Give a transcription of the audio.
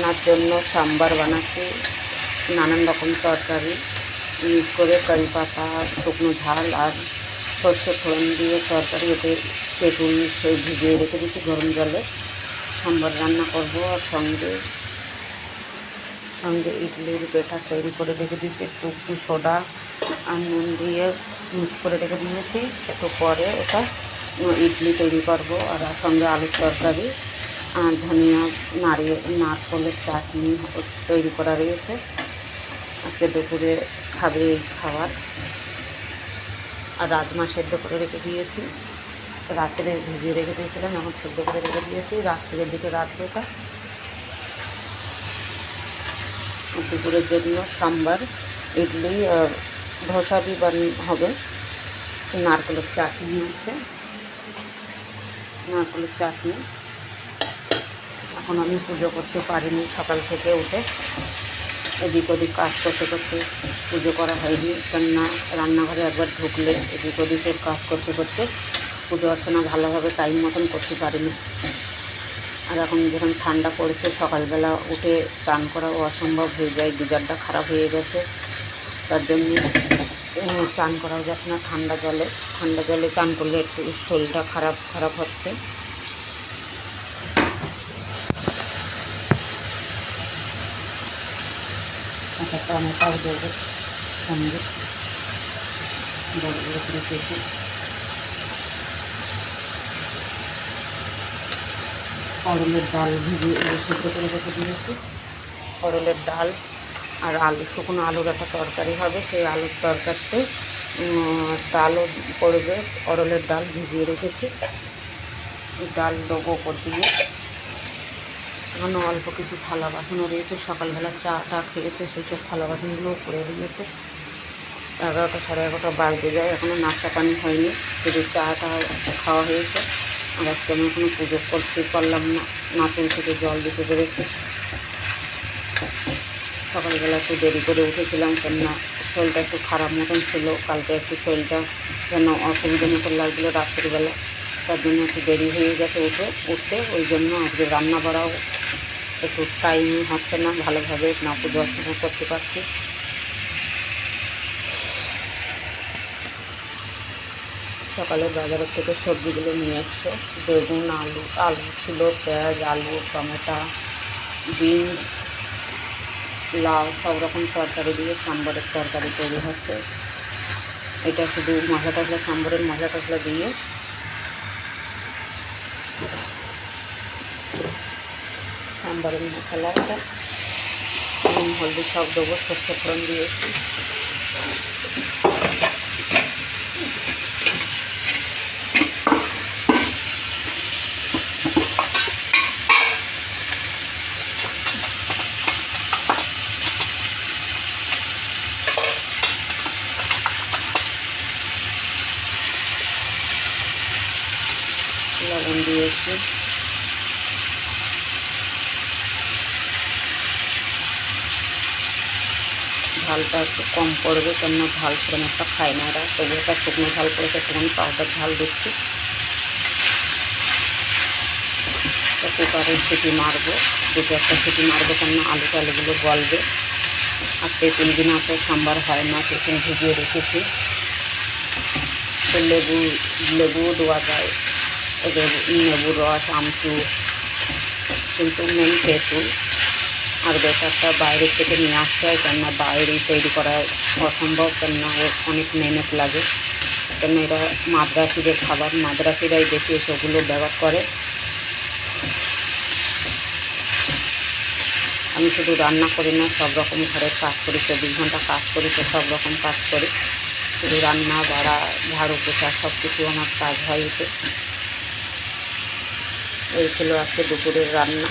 রান্নার জন্য সাম্বার বানাচ্ছি, নানান রকম তরকারি ইউজ করে কারি পাতা, শুকনো ঝাল আর সর্ষে ফোড়ন দিয়ে তরকারি, এতে তেঁতুল ভিজিয়ে রেখে দিচ্ছি গরম জলে। সাম্বার রান্না করব আর সঙ্গে ইডলির বেটার তৈরি করে রেখে দিয়েছি, একটু সোডা আর নুন দিয়ে মিক্স করে রেখে দিয়েছি। একটু পরে ওটা ইডলি তৈরি করব। আর সঙ্গে আলুর তরকারি আর ধনিয়া নারকলের চাটনি তৈরি করা রয়েছে। আজকে দুপুরে খাবে এই খাবার। আর রাজমা সেদ্ধ করে রেখে দিয়েছি, রাত্রে ভিজিয়ে রেখে দিয়েছিলাম, এখন সেদ্ধ করে রেখে দিয়েছি, রাত্রের দিকে ওটা। দুপুরের জন্য সাম্বার, ইডলি আর ধোসা भी হবে। নারকেলের চাটনি আছে, নারকেলের চাটনি। এখন আমি পুজো করতে পারিনি, সকাল থেকে উঠে এদিক ওদিক কাজ করতে করতে পুজো করা হয়নি। কেননা রান্নাঘরে একবার ঢুকলে এদিক ওদিকের কাজ করতে করতে পুজো অর্চনা ভালোভাবে টাইম মতন করতে পারিনি। আর এখন যখন ঠান্ডা পড়েছে, সকালবেলা উঠে চান করাও অসম্ভব হয়ে যায়, গিজারটা খারাপ হয়ে গেছে। তার জন্য চান করাও যাচ্ছে না ঠান্ডা জলে চান করলে একটু শরীরটা খারাপ হচ্ছে। একটা টমেটোও দেবো সঙ্গে, বড় বড় করে কেটে। করলের ডাল ভিজিয়ে সেদ্ধ করে রেখে দিয়েছি। করলের ডাল আর শুকনো আলুর একটা তরকারি হবে, সেই আলুর তরকারিতে ডালও পড়বে। করলের ডাল ভিজিয়ে রেখেছি, ডাল দেবো ওপর দিয়ে। এখনও অল্প কিছু থালা বাসনও রয়েছে, সকালবেলা চা খেয়েছে, সেই সব থালা বাসনগুলোও পড়ে দিয়েছে। 11টা সাড়ে 11টা বাজতে যায়, এখনও নাস্তা পানি হয়নি, শুধু চাটা খাওয়া হয়েছে। আর আজকে আমি এখনও পুজো করতে পারলাম না, নাতুল থেকে জল দিতে পেরেছি। সকালবেলা একটু দেরি করে উঠেছিলাম, কেননা শরীরটা একটু খারাপ মতন ছিল। কালকে একটু শরীরটা যেন অসুবিধা মতন লাগছিলো রাত্রিবেলা, তার জন্য একটু দেরি হয়ে গেছে উঠতে। ওই জন্য আজকে রান্না বাড়াও একটু টাইম হচ্ছে না, ভালোভাবে না পুজো অর্চনা করতে পারছি। সকালে বাজারের থেকে সবজিগুলো নিয়ে এসছে, বেগুন, আলু ছিল, পেঁয়াজ, আলু, টমেটো, বিনস, লাউ, সব রকম তরকারি দিয়ে সাম্বারের তরকারি তৈরি হচ্ছে। এটা শুধু সাম্বারের মশলা টশলা দিয়ে সাম্বারের মশলাটা নুন হলদি সব দেবো, সর্ষে ফোড়ন দিয়েছি। লবণ দিয়েছি, ঝালটা একটু কম পড়বে, কেননা ঝাল সেরকম একটা খায় না এরা, তবু একটা শুকনো ঝাল করেছে, সেখানে পাউডার ঝাল দিচ্ছি। কুকারে সিটি মারবো, দুটো একটা সিটি মারবো, কেননা আলুগুলো গলবে। আর তেঁতুল বিনা তো সাম্বার হয় না, তেঁতুল ভিজিয়ে রেখেছি। তো লেবুও দেওয়া যায়, লেবুর রস, আমচুর, কিন্তু মেন তেঁতুল। আর বেটারটা বাইরের থেকে নিয়ে আসতে হয়, কেননা বাইরেই তৈরি করা অসম্ভব, কেননা অনেক মেহনত লাগে। কেন এরা মাদ্রাসিদের খাবার, মাদ্রাসিরাই বেশি এসবগুলো ব্যবহার করে। আমি শুধু রান্না করি না, সব রকম ঘরের কাজ করি, 24 ঘন্টা কাজ করি, তো সব রকম কাজ করি। শুধু রান্না বাড়া, ঝাড়ু পোছা সব কিছু আমার কাজ হয় এতে। এই ছিল আজকে দুপুরের রান্না।